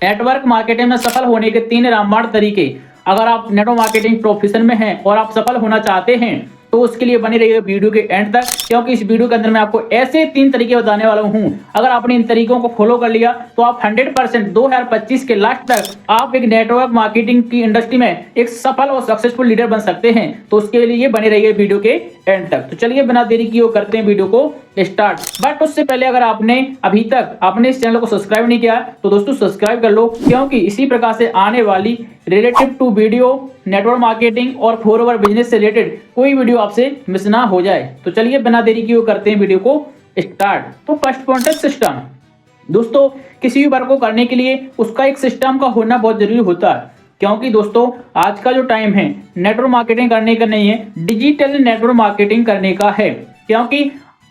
Network marketing में सफल होने के 3 रामबाण तरीके। अगर आप नेटवर्क मार्केटिंग प्रोफेशन में हैं और आप सफल होना चाहते हैं तो उसके लिए बने रहिए वीडियो के एंड तक, क्योंकि इस वीडियो के अंदर मैं आपको ऐसे 3 तरीके बताने वाला हूं। अगर आपने इन तरीकों को फॉलो कर लिया तो आप 100% 2025 के लास्ट तक आप एक नेटवर्क मार्केटिंग की इंडस्ट्री में एक सफल और सक्सेसफुल लीडर बन सकते हैं। तो उसके लिए बने रहिए वीडियो के एंड तक। तो चलिए बिना देरी किए करते हैं वीडियो को स्टार्ट। बट उससे पहले अगर आपने अभी तक आपने इस चैनल को सब्सक्राइब नहीं किया तो दोस्तों सब्सक्राइब कर लो, क्योंकि इसी प्रकार से आने वाली relative to video network marketing और फॉरवर्ड बिजनेस से रिलेटेड कोई वीडियो आपसे मिस ना हो जाए। तो चलिए बिना देरी किए करते हैं वीडियो को स्टार्ट। तो फर्स्ट पॉइंट है सिस्टम। दोस्तों किसी भी वर्क को करने के लिए उसका एक सिस्टम का होना बहुत जरूरी होता है, क्योंकि दोस्तों आज का जो टाइम है नेटवर्क मार्केटिंग करने का नहीं है, डिजिटल नेटवर्क मार्केटिंग करने का है। क्योंकि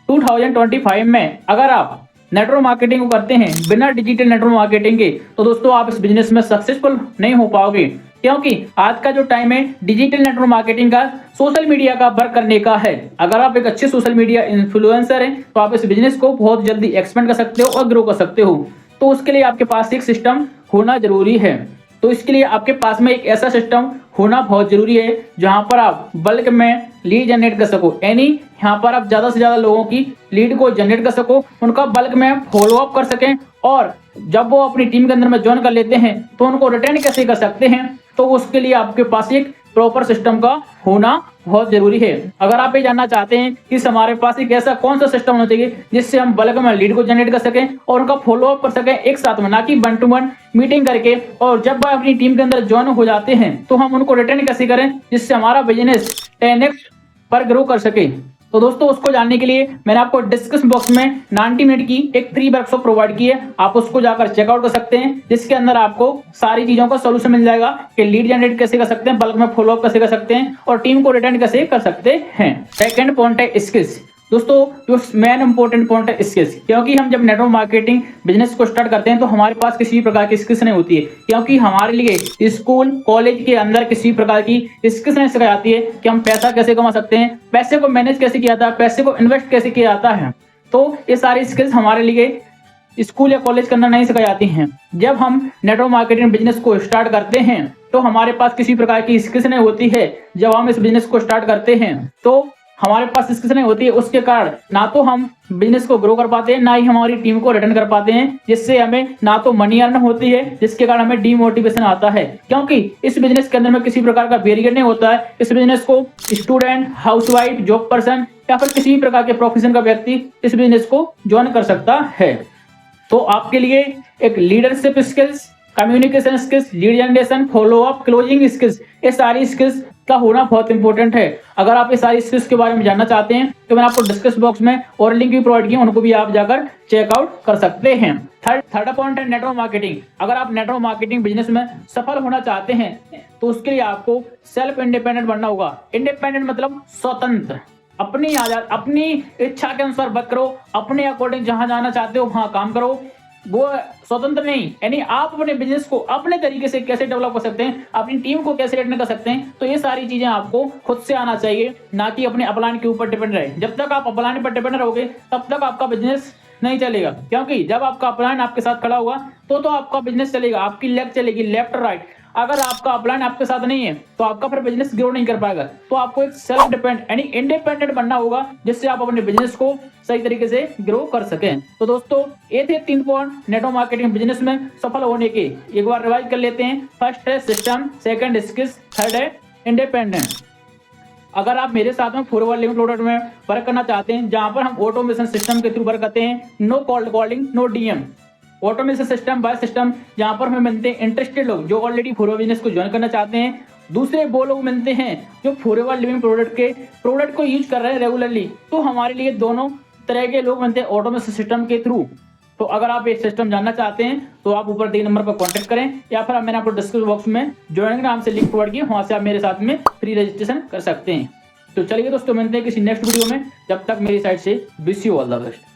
2025 में अगर आप नेटवर्क मार्केटिंग को करते हैं बिना डिजिटल नेटवर्क मार्केटिंग के तो दोस्तों आप इस बिजनेस में सक्सेसफुल नहीं हो पाओगे। क्योंकि आज का जो टाइम है डिजिटल नेटवर्क मार्केटिंग का सोशल मीडिया का वर्क करने का है। अगर आप एक अच्छे सोशल मीडिया इन्फ्लुएंसर हैं तो आप इस बिजनेस को बहुत जल्दी एक्सपेंड कर सकते हो और ग्रो कर सकते हो। तो उसके लिए आपके पास एक सिस्टम होना जरूरी है। तो इसके लिए आपके पास में एक ऐसा सिस्टम होना बहुत जरूरी है जहां पर आप बल्क में लीड जनरेट कर सको, यानी यहाँ पर आप ज्यादा से ज्यादा लोगों की लीड को जनरेट कर सको, उनका बल्क में फॉलो अप कर सकें, और जब वो अपनी टीम के अंदर में ज्वाइन कर लेते हैं तो उनको रिटेन कैसे कर सकते हैं। तो उसके लिए आपके पास एक प्रॉपर सिस्टम का होना बहुत जरूरी है। अगर आप ये जानना चाहते हैं कि हमारे पास एक ऐसा कौन सा सिस्टम होना चाहिए जिससे हम बल्क में लीड को जनरेट कर सकें और उनका फॉलो अप कर सकें एक साथ में, ना कि 1 to 1 मीटिंग करके, और जब वह अपनी टीम के अंदर ज्वाइन हो जाते हैं तो हम उनको रिटेन कैसे करें जिससे हमारा बिजनेस 10x पर ग्रो कर सके। तो दोस्तों उसको जानने के लिए मैंने आपको डिस्क्रिप्शन बॉक्स में 90 मिनट की एक फ्री वर्कशॉप प्रोवाइड की है, आप उसको जाकर चेकआउट कर सकते हैं, जिसके अंदर आपको सारी चीजों का सोल्यूशन मिल जाएगा कि लीड जनरेट कैसे कर सकते हैं, बल्क में फॉलो अप कैसे कर सकते हैं और टीम को रिटेन कैसे कर सकते हैं। सेकंड पॉइंट है स्किल्स। दोस्तों जो मेन इंपॉर्टेंट पॉइंट है स्किल्स, क्योंकि हम जब नेटवर्क मार्केटिंग बिजनेस को स्टार्ट करते हैं तो हमारे पास किसी भी प्रकार की स्किल्स नहीं होती है, क्योंकि हमारे लिए स्कूल कॉलेज के अंदर किसी भी प्रकार की स्किल्स नहीं सिखाई जाती है कि हम पैसा कैसे कमा सकते हैं, पैसे को मैनेज कैसे किया जाता है, पैसे को इन्वेस्ट कैसे किया जाता है। तो ये सारी स्किल्स हमारे लिए स्कूल या कॉलेज के अंदर नहीं सिखाई जाती हैं। जब हम नेटवर्क मार्केटिंग बिजनेस को स्टार्ट करते हैं तो हमारे पास किसी प्रकार की स्किल्स नहीं होती है। जब हम इस बिजनेस को स्टार्ट करते हैं तो हमारे पास स्किल्स नहीं होती है, उसके कारण ना तो हम बिजनेस को ग्रो कर पाते हैं, ना ही हमारी टीम को रिटर्न कर पाते हैं, जिससे हमें ना तो मनी अर्न होती है, जिसके कारण हमें डीमोटिवेशन आता है। क्योंकि इस बिजनेस के अंदर में किसी प्रकार का बैरियर नहीं होता है। इस बिजनेस को स्टूडेंट, हाउसवाइफ, जॉब पर्सन या फिर किसी भी प्रकार के प्रोफेशन का व्यक्ति इस बिजनेस को ज्वाइन कर सकता है। तो आपके लिए एक leadership skills, communication skills, lead generation, follow up, closing skills, ये सारी स्किल्स का होना बहुत इंपॉर्टेंट है। अगर आप ये सारी स्किल्स के बारे में जानना चाहते हैं तो मैंने आपको डिस्क्रिप्शन बॉक्स में और लिंक भी प्रोवाइड किया, उनको भी आप जाकर चेकआउट कर सकते हैं। थर्ड पॉइंट है नेटवर्क मार्केटिंग। अगर आप नेटवर्क मार्केटिंग बिजनेस में सफल होना चाहते हैं तो उसके लिए आपको सेल्फ इंडिपेंडेंट बनना होगा। इंडिपेंडेंट मतलब स्वतंत्र, अपनी इच्छा के अनुसार वर्क करो, अपने अकॉर्डिंग जहां जाना चाहते हो वहां काम करो। वो स्वतंत्र नहीं, यानी आप अपने बिजनेस को अपने तरीके से कैसे डेवलप कर सकते हैं, अपनी टीम को कैसे रिटेन कर सकते हैं। तो ये सारी चीजें आपको खुद से आना चाहिए, ना कि अपने अपलाइन के ऊपर डिपेंड रहे। जब तक आप अपलाइन पर डिपेंड रहोगे तब तक आपका बिजनेस नहीं चलेगा, क्योंकि जब आपका अपलाइन आपके साथ खड़ा होगा तो आपका बिजनेस चलेगा, आपकी लेग चलेगी, लेफ्ट राइट। अगर आपका अपलाइन आपके साथ नहीं है तो आपका फिर बिजनेस ग्रो नहीं कर पाएगा। तो आपको एक सेल्फ डिपेंड यानी इंडिपेंडेंट बनना होगा, जिससे आप अपने बिजनेस को सही तरीके से ग्रो कर सकें। तो दोस्तों ये थे 3 पॉइंट नेटवर्क मार्केटिंग बिजनेस में सफल होने के। एक बार रिवाइज कर लेते हैं। फर्स्ट है सिस्टम, सेकंड स्किल्स, थर्ड है इंडिपेंडेंट। अगर आप मेरे साथ में फॉरवर्ड लिविंग प्रोडक्ट में वर्क करना चाहते हैं, जहां पर हम ऑटोमेशन सिस्टम के थ्रू वर्क करते हैं, no cold calling, no DM, automation system by system, जहां पर हमें मिलते हैं इंटरेस्टेड लोग जो ऑलरेडी फॉरवर्ड बिजनेस को ज्वाइन करना चाहते हैं। दूसरे वो लोग मिलते हैं जो फॉरवर्ड लिविंग प्रोडक्ट को यूज कर रहे हैं रेगुलरली। तो हमारे लिए दोनों तरह के लोग मिलते हैं ऑटोमेशन सिस्टम के थ्रू। तो अगर आप ये सिस्टम जानना चाहते हैं तो आप ऊपर दिए नंबर पर कांटेक्ट करें, या फिर मैंने आपको डिस्क्रिप्शन बॉक्स में ज्वाइनिंग नाम से लिंक प्रोवाइड किया, वहां से आप मेरे साथ में फ्री रजिस्ट्रेशन कर सकते हैं। तो चलिए दोस्तों मिलते हैं किसी नेक्स्ट वीडियो में। जब तक मेरी साइड से wish you all the best.